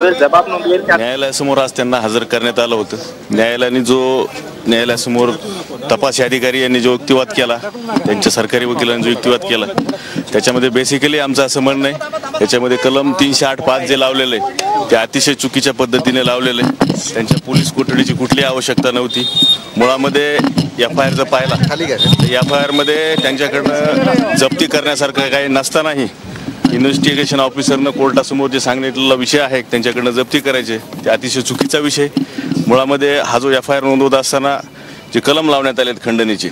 न्यायालयासमोर आज त्यांना हजर करण्यात आलं होतं। न्यायालयाने जो न्यायालयासमोर तपासी अधिकारी यांनी जो युक्तिवाद केला, त्यांच्या सरकारी वकिलांनी जो युक्तिवाद केला, त्याच्यामध्ये बेसिकली आमचं असं म्हणणं आहे, त्याच्यामध्ये कलम 308(5) जे लावलेले ते अतिशय चुकीच्या पद्धतीने लावलेले। त्यांच्या पोलीस कोठडीची कुठलीही आवश्यकता नव्हती। मुळामध्ये FIR जर पाहिला FIR मध्ये त्यांच्याकडनं जप्ती करण्यासारखं काही नसतानाही इन्व्हेस्टिगेशन ऑफिसरनं कोर्टासमोर जे सांगितलेला विषय आहे त्यांच्याकडनं जप्ती करायचे, ते अतिशय चुकीचा विषय। मुळामध्ये हा जो FIR नोंदवत असताना जे कलम लावण्यात आलेत खंडणीचे,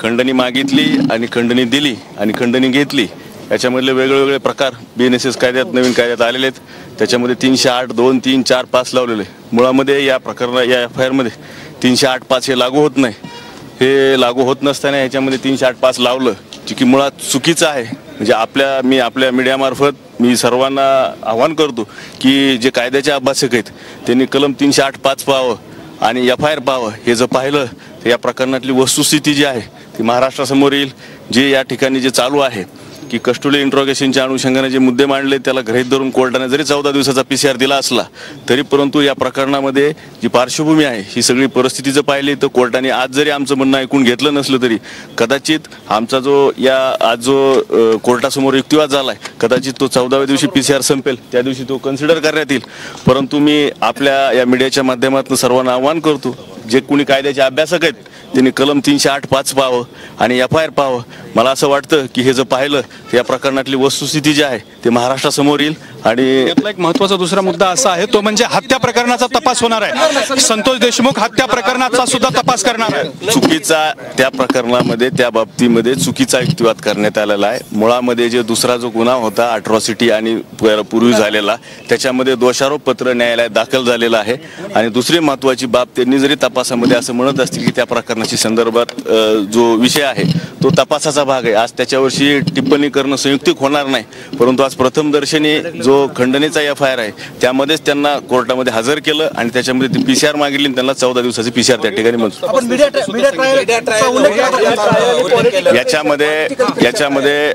खंडणी मागितली आणि खंडणी दिली आणि खंडणी घेतली, याच्यामधले वेगवेगळे प्रकार BNSS कायद्यात नवीन कायद्यात आलेले आहेत। त्याच्यामध्ये 308, 2, 3, 4, 5 लावलेले। मुळामध्ये या प्रकरणात या FIR मध्ये 308(5) हे लागू होत नाही। हे लागू होत नसताना ह्याच्यामध्ये 308(5) लावलं, जे की मुळात चुकीचं आहे। म्हणजे मी आपल्या मीडियामार्फत मी सर्वांना आवाहन करतो की जे कायद्याचे अभ्यासक आहेत त्यांनी कलम 308(5) पाहावं आणि FIR पाहावं। हे जर पाहिलं तर या प्रकरणातली वस्तुस्थिती जी आहे ती महाराष्ट्रासमोर येईल। जे या ठिकाणी जे चालू आहे की कस्टोडियल इंट्रोगेशनच्या अनुषंगाने जे मुद्दे मांडले त्याला गृहीत धरून कोर्टाने जरी 14 दिवसाचा PCR दिला असला तरी परंतु या प्रकरणामध्ये जी पार्श्वभूमी आहे ही सगळी परिस्थिती जर पाहिली तर कोर्टाने आज जरी आमचं म्हणणं ऐकून घेतलं नसलं तरी कदाचित आमचा आज जो कोर्टासमोर युक्तिवाद झालाय कदाचित तो 14व्या दिवशी PCR संपेल, त्या दिवशी तो कन्सिडर करण्यात येईल। परंतु मी आपल्या या मीडियाच्या माध्यमातून सर्वांना आवाहन करतो, जे कोणी कायद्याचे अभ्यासक आहेत त्यांनी कलम 308(5) पाहावं आणि FIR पाहावं। मला असं वाटतं की हे जर पाहिलं तर या प्रकरणातली वस्तुस्थिती जी आहे ते महाराष्ट्रासमोर येईल। आणि यातला एक महत्त्वाचा दुसरा मुद्दा असा आहे तो म्हणजे हत्या प्रकरणाचा तपास होणार आहे। संतोष देशमुख हत्या प्रकरणाचा सुद्धा तपास करणार आहे। चुकीचा त्या प्रकरणामध्ये त्या बाबतीमध्ये चुकीचा युक्तिवाद करण्यात आलेला आहे। मुळामध्ये जे दुसरा जो गुन्हा होता अट्रॉसिटी आणि पूर्वी झालेला, त्याच्यामध्ये दोषारोप पत्र न्यायालयात दाखल झालेलं आहे। आणि दुसरी महत्त्वाची बाब, त्यांनी जरी तपासामध्ये असं म्हणत असतील की त्या प्रकरणाच्या संदर्भात जो विषय आहे तो तपासाचा भाग आहे, आज त्याच्यावरची टिप्पणी करणं संयुक्तिक होणार नाही। परंतु आज प्रथमदर्शनी जो खंडणीचा FIR आहे त्यामध्येच त्यांना कोर्टामध्ये हजर केलं आणि त्याच्यामध्ये ती PCR मागितली आणि त्यांना 14 दिवसाची PCR त्या ठिकाणी मंजूर। याच्यामध्ये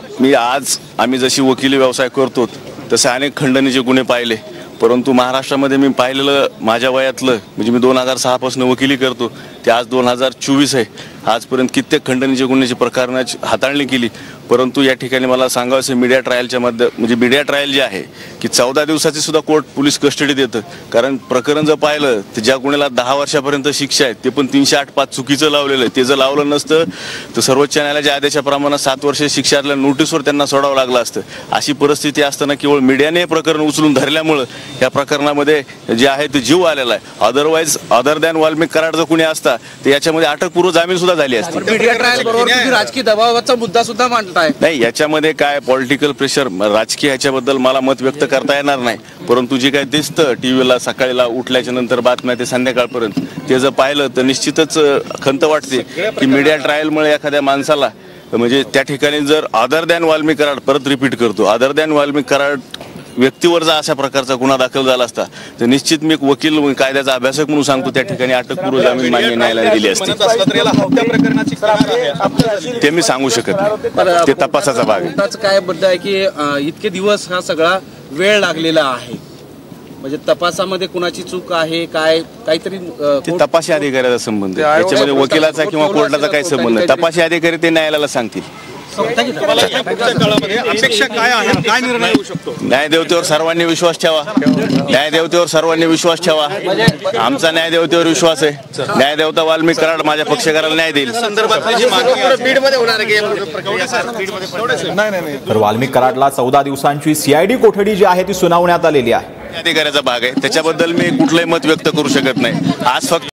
आम्ही जशी वकिली व्यवसाय करतो तसे अनेक खंडणीचे गुन्हे पाहिले, परंतु महाराष्ट्रामध्ये मी पाहिलेलं माझ्या वयातलं म्हणजे मी 2006 पासून वकिली करतो ते आज 2024 आहे। आजपर्यंत कित्येक खंडणीचे गुन्ह्याची प्रकरणाची हाताळणी केली, परंतु या ठिकाणी मला सांगावं मीडिया ट्रायलच्या म्हणजे मीडिया ट्रायल जे आहे की 14 दिवसाची सुद्धा कोर्ट पोलीस कस्टडी देतं। कारण प्रकरण जर पाहिलं तर ज्या गुन्ह्याला 10 वर्षापर्यंत शिक्षा आहे ते पण 308(5) चुकीचं लावलेलं आहे। ते जर लावलं नसतं तर सर्वोच्च न्यायालयाच्या आदेशाप्रमाणे 7 वर्ष शिक्षातल्या नोटीसवर त्यांना सोडावं लागलं असतं। अशी परिस्थिती असताना केवळ मीडियाने प्रकरण उचलून धरल्यामुळं या प्रकरणामध्ये जे आहे ते जीव आलेला आहे। Otherwise other than Valmik Karad जर कुणी असता तर याच्यामध्ये अटकपूर्व जामीन सुद्धा झाली असती। मीडिया ट्रायल बरोबर तुम्ही राजकीय दबावाचा मुद्दा सुद्धा मांडताय। नाही, याच्यामध्ये काय पॉलिटिकल प्रेशर राजकीय ह्याच्याबद्दल मला मत व्यक्त करता येणार नाही, परंतु जे काय दिसतं टीव्हीला सकाळीला उठल्याच्या नंतर बातम्या ते संध्याकाळपर्यंत ते जर पाहिलं तर निश्चितच खंत वाटते की मीडिया ट्रायलमुळे एखाद्या माणसाला म्हणजे त्या ठिकाणी जर अदर दॅन वाल्मिक कराड, परत रिपीट करतो, अदर दॅन वाल्मिक कराड व्यक्तीवर जर अशा प्रकारचा गुन्हा दाखल झाला असता तर निश्चित मी एक वकील कायद्याचा अभ्यासक म्हणून सांगतो त्या ठिकाणी अटकपूर्व जामीन मान्य न्यायालयाने दिली असती। ते मी सांगू शकत नाही, ते तपासाचा भाग आहे। काय मुद्दा आहे की इतके दिवस हा सगळा वेळ लागलेला आहे, म्हणजे तपासामध्ये कुणाची चूक आहे काय काहीतरी ते तपासी अधिकाऱ्याचा संबंध आहे, त्याच्यामध्ये वकिलाचा किंवा कोर्टाचा काही संबंध नाही। तपासी अधिकारी ते न्यायालयाला सांगतील। अपेक्षा काय आहे, काय निर्णय होऊ शकतो? न्यायदेवतेवर सर्वांनी विश्वास ठेवा, न्यायदेवतेवर सर्वांनी विश्वास ठेवा। आमचा न्यायदेवतेवर विश्वास आहे। न्यायदेवता वाल्मिक कराड माझ्या पक्षकाराला न्याय देईल। तर वाल्मिक कराडला 14 दिवसांची CID कोठडी जी आहे ती सुनावण्यात आलेली आहे। अधिकाऱ्याचा भाग आहे, त्याच्याबद्दल मी कुठलंही मत व्यक्त करू शकत नाही। आज फक्त